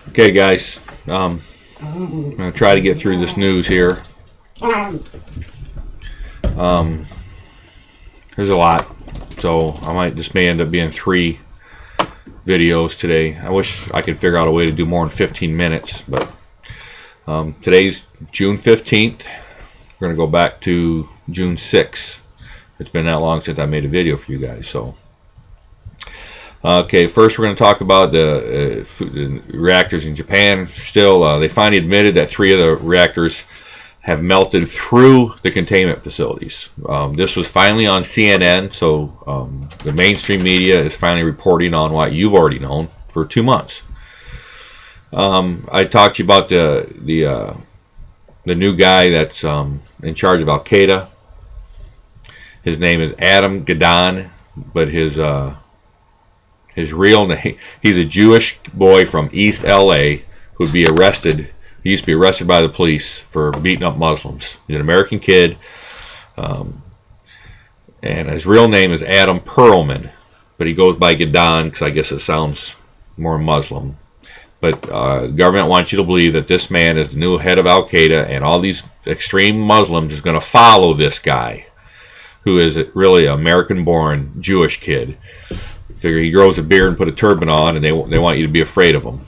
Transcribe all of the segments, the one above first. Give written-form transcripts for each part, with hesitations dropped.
Okay, guys, I'm going to try to get through this news here. There's a lot, so I might just may end up being 3 videos today. I wish I could figure out a way to do more in 15 minutes, but today's June 15th. We're going to go back to June 6th. It's been that long since I made a video for you guys, so. Okay, first we're going to talk about the reactors in Japan. Still, they finally admitted that 3 of the reactors have melted through the containment facilities. This was finally on CNN, so the mainstream media is finally reporting on what you've already known for 2 months. I talked to you about the new guy that's in charge of Al Qaeda. His name is Adam Gadon, but his real name, he's a Jewish boy from East LA who'd be arrested. He used to be arrested by the police for beating up Muslims. He's an American kid, and his real name is Adam Perlman, but he goes by Gadon because I guess it sounds more Muslim. But the government wants you to believe that this man is the new head of Al Qaeda, and all these extreme Muslims is going to follow this guy, who is really an American-born Jewish kid. Figure he grows a beard and put a turban on, and they want you to be afraid of him.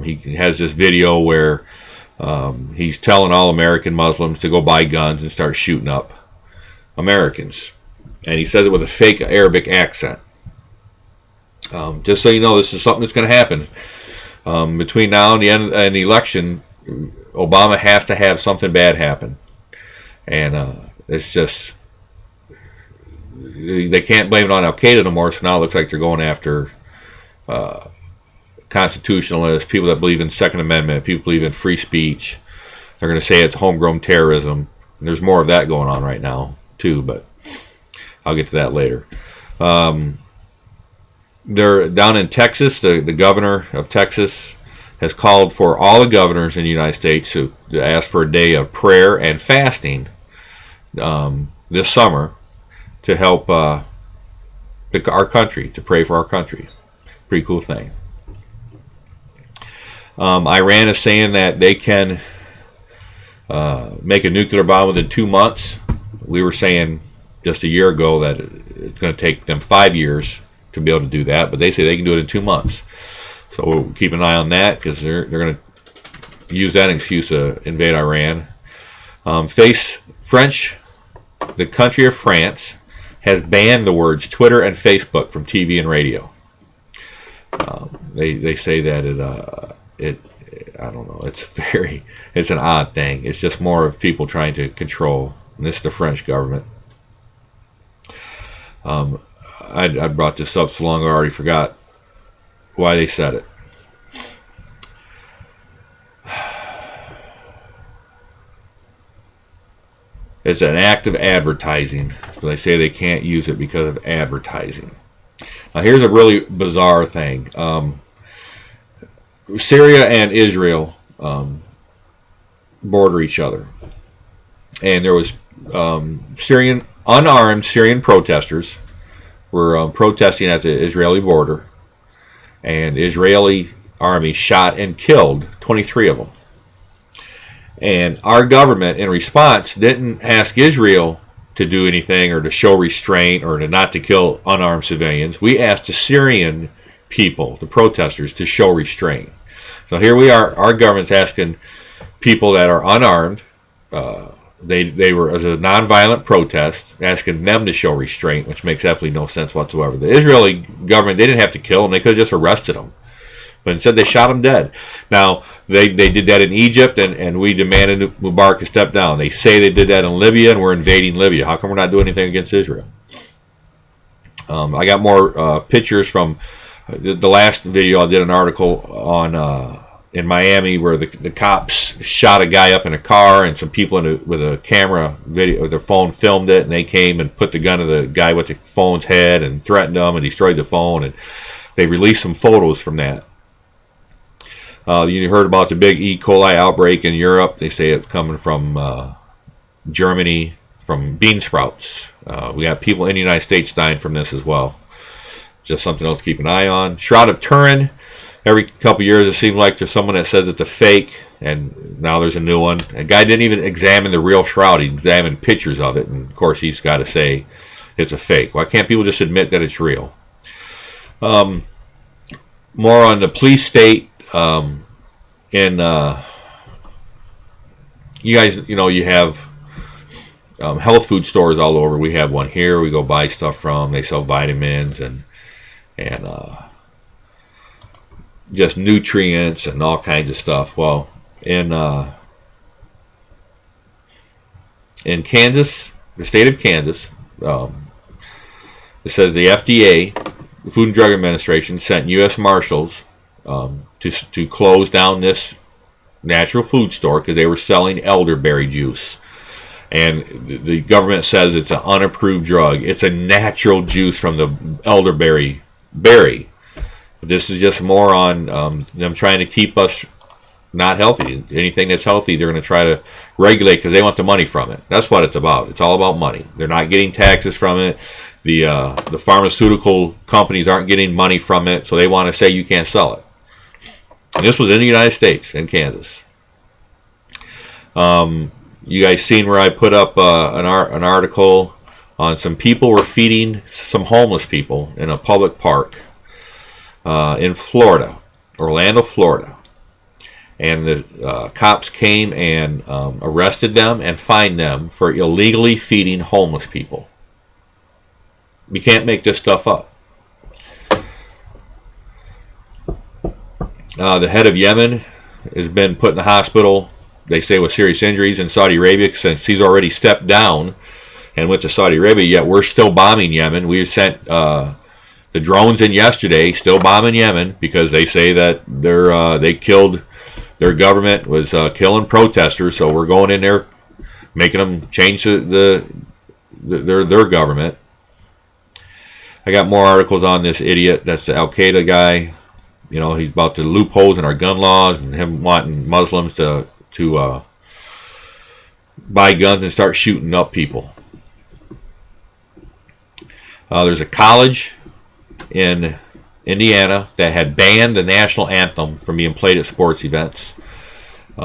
He has this video where he's telling all American Muslims to go buy guns and start shooting up Americans, and he says it with a fake Arabic accent. Just so you know, this is something that's going to happen between now and the end and the election. Obama has to have something bad happen, and it's just. They can't blame it on Al Qaeda no more, so now it looks like they're going after constitutionalists, people that believe in Second Amendment, people believe in free speech. They're going to say it's homegrown terrorism. And there's more of that going on right now, too, but I'll get to that later. They're down in Texas. The governor of Texas has called for all the governors in the United States to ask for a day of prayer and fasting this summer, to help our country, to pray for our country. Pretty cool thing. Iran is saying that they can make a nuclear bomb within 2 months. We were saying just a year ago that it's going to take them 5 years to be able to do that, but they say they can do it in 2 months. So we'll keep an eye on that, because they're going to use that excuse to invade Iran. The country of France has banned the words Twitter and Facebook from TV and radio. They say that I don't know, it's an odd thing. It's just more of people trying to control. And this is the French government. I brought this up so long I already forgot why they said it. It's an act of advertising. So they say they can't use it because of advertising. Now here's a really bizarre thing. Syria and Israel border each other. And there was unarmed Syrian protesters were protesting at the Israeli border. And the Israeli army shot and killed 23 of them. And our government, in response, didn't ask Israel to do anything or to show restraint or not to kill unarmed civilians. We asked the Syrian people, the protesters, to show restraint. So here we are, our government's asking people that are unarmed, they were, as a nonviolent protest, asking them to show restraint, which makes absolutely no sense whatsoever. The Israeli government, they didn't have to kill them, they could have just arrested them. But instead they shot him dead. Now, they did that in Egypt, and we demanded Mubarak to step down. They say they did that in Libya, and we're invading Libya. How come we're not doing anything against Israel? I got more pictures from the last video. I did an article on in Miami where the cops shot a guy up in a car, and some people with a camera video, with their phone, filmed it, and they came and put the gun to the guy with the phone's head and threatened him and destroyed the phone, and they released some photos from that. You heard about the big E. coli outbreak in Europe. They say it's coming from Germany, from bean sprouts. We got people in the United States dying from this as well. Just something else to keep an eye on. Shroud of Turin every couple years it seems like there's someone that says it's a fake, and now there's a new one. A guy didn't even examine the real shroud. He examined pictures of it, and of course he's got to say it's a fake. Why can't people just admit that it's real? More on the police state. You guys, you have health food stores all over. We have one here. We go buy stuff from. They sell vitamins and just nutrients and all kinds of stuff. Well, in Kansas, the state of Kansas, it says the FDA, the Food and Drug Administration, sent U.S. Marshals to close down this natural food store because they were selling elderberry juice. And the government says it's an unapproved drug. It's a natural juice from the elderberry berry. This is just more on them trying to keep us not healthy. Anything that's healthy, they're going to try to regulate because they want the money from it. That's what it's about. It's all about money. They're not getting taxes from it. The pharmaceutical companies aren't getting money from it, so they want to say you can't sell it. And this was in the United States, in Kansas. You guys seen where I put up an article on some people were feeding some homeless people in a public park in Florida, Orlando, Florida. And the cops came and arrested them and fined them for illegally feeding homeless people. You can't make this stuff up. The head of Yemen has been put in the hospital, they say, with serious injuries in Saudi Arabia, since he's already stepped down and went to Saudi Arabia, yet we're still bombing Yemen. We sent the drones in yesterday, still bombing Yemen, because they say that they killed, their government was killing protesters, so we're going in there, making them change their government. I got more articles on this idiot. That's the Al Qaeda guy. He's about the loopholes in our gun laws and him wanting Muslims to buy guns and start shooting up people. There's a college in Indiana that had banned the national anthem from being played at sports events.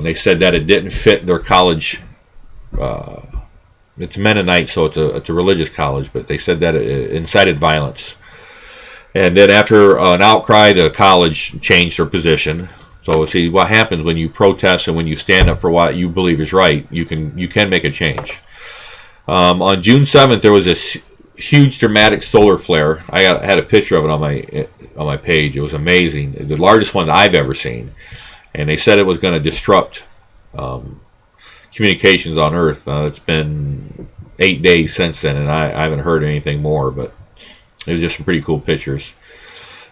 They said that it didn't fit their college. It's Mennonite, so it's a religious college, but they said that it incited violence. And then after an outcry, the college changed their position. So see what happens when you protest and when you stand up for what you believe is right. You can make a change. On June 7th, there was this huge dramatic solar flare. I had a picture of it on my page. It was amazing, the largest one that I've ever seen. And they said it was going to disrupt communications on Earth. It's been 8 days since then, and I haven't heard anything more. But it was just some pretty cool pictures.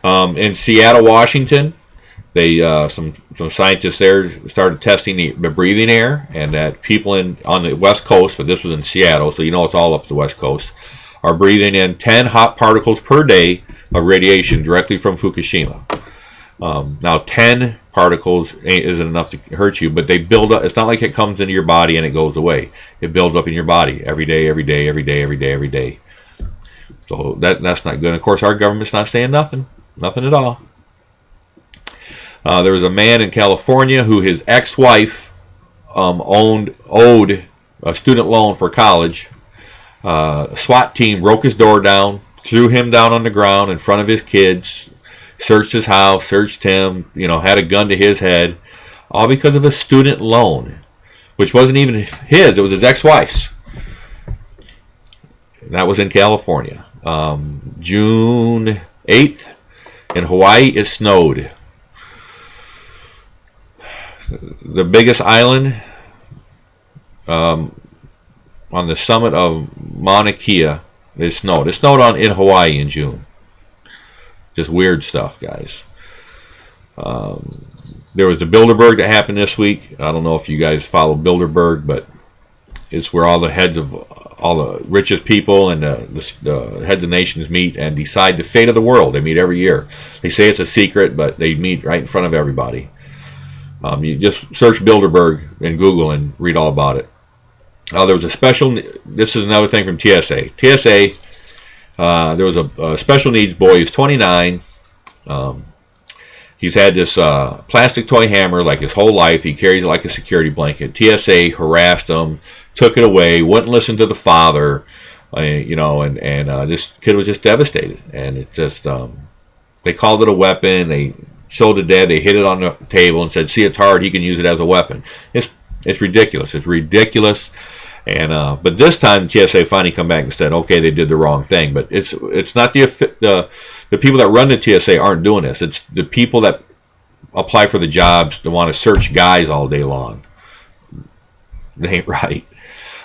In Seattle, Washington, they some scientists there started testing the breathing air, and that people on the West Coast, but this was in Seattle, so it's all up the West Coast, are breathing in 10 hot particles per day of radiation directly from Fukushima. Now, 10 particles isn't enough to hurt you, but they build up. It's not like it comes into your body and it goes away. It builds up in your body every day, every day, every day, every day, every day. So that's not good. And of course, our government's not saying nothing at all. There was a man in California who his ex-wife owed a student loan for college. A SWAT team broke his door down, threw him down on the ground in front of his kids, searched his house, searched him, had a gun to his head, all because of a student loan, which wasn't even his, it was his ex-wife's. That was in California. June 8th, in Hawaii, it snowed. The biggest island on the summit of Mauna Kea, it snowed. It snowed in Hawaii in June. Just weird stuff, guys. There was the Bilderberg that happened this week. I don't know if you guys follow Bilderberg, but it's where all the heads of all the richest people and the heads of nations meet and decide the fate of the world. They meet every year. They say it's a secret, but they meet right in front of everybody. You just search Bilderberg in Google and read all about it. There was a special. This is another thing from TSA. TSA. There was a special needs boy. He's 29. He's had this plastic toy hammer like his whole life. He carries it like a security blanket. TSA harassed him, took it away, wouldn't listen to the father, you know, and this kid was just devastated. And it just, they called it a weapon. They showed the dad. They hit it on the table and said, "See, it's hard. He can use it as a weapon." It's ridiculous. It's ridiculous. And but this time TSA finally come back and said, "Okay, they did the wrong thing." But it's not the people that run the TSA aren't doing this. It's the people that apply for the jobs that want to search guys all day long. They ain't right.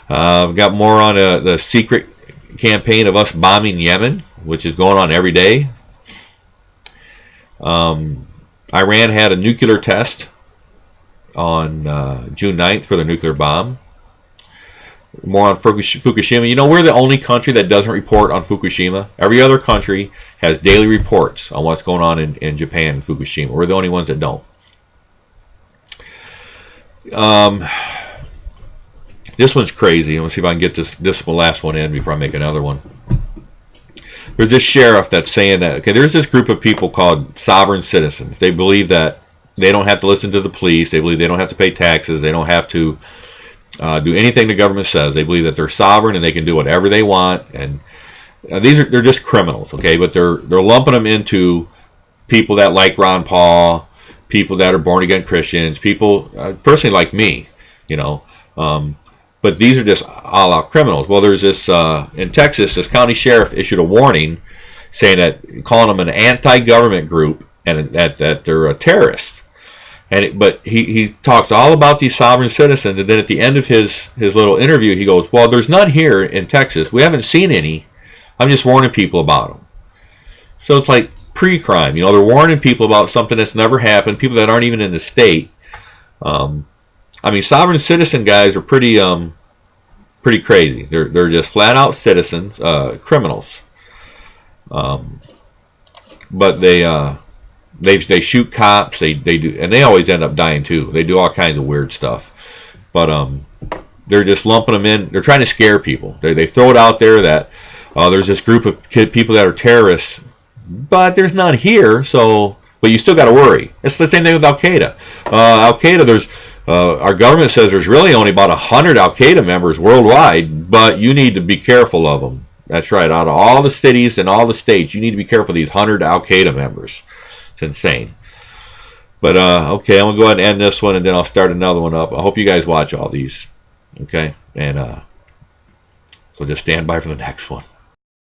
We've got more on the secret campaign of us bombing Yemen, which is going on every day. Iran had a nuclear test on June 9th for the nuclear bomb. More on Fukushima. You know, we're the only country that doesn't report on Fukushima. Every other country has daily reports on what's going on in Japan and Fukushima. We're the only ones that don't. This one's crazy. Let's see if I can get this last one in before I make another one. There's this sheriff that's saying that, okay, there's this group of people called sovereign citizens. They believe that they don't have to listen to the police. They believe they don't have to pay taxes. They don't have to do anything the government says. They believe that they're sovereign and they can do whatever they want. And they're just criminals, okay? But they're lumping them into people that like Ron Paul, people that are born again Christians, people personally like me, you know. But these are just all-out criminals. Well, there's this in Texas, this county sheriff issued a warning saying that, calling them an anti-government group and that they're a terrorist. But he talks all about these sovereign citizens, and then at the end of his little interview, he goes, "Well, there's none here in Texas. We haven't seen any. I'm just warning people about them." So it's like pre-crime. You know, they're warning people about something that's never happened, people that aren't even in the state. I mean, sovereign citizen guys are pretty crazy. They're just flat-out citizens, criminals. But they shoot cops. They do, and they always end up dying too. They do all kinds of weird stuff. But they're just lumping them in. They're trying to scare people. They throw it out there that there's this group of people that are terrorists, but there's none here. So, but you still got to worry. It's the same thing with Al Qaeda. Al Qaeda, there's our government says there's really only about 100 Al Qaeda members worldwide, but you need to be careful of them. That's right. Out of all the cities and all the states, you need to be careful of these 100 Al Qaeda members. It's insane. But, okay, I'm going to go ahead and end this one, and then I'll start another one up. I hope you guys watch all these. Okay? And so just stand by for the next one.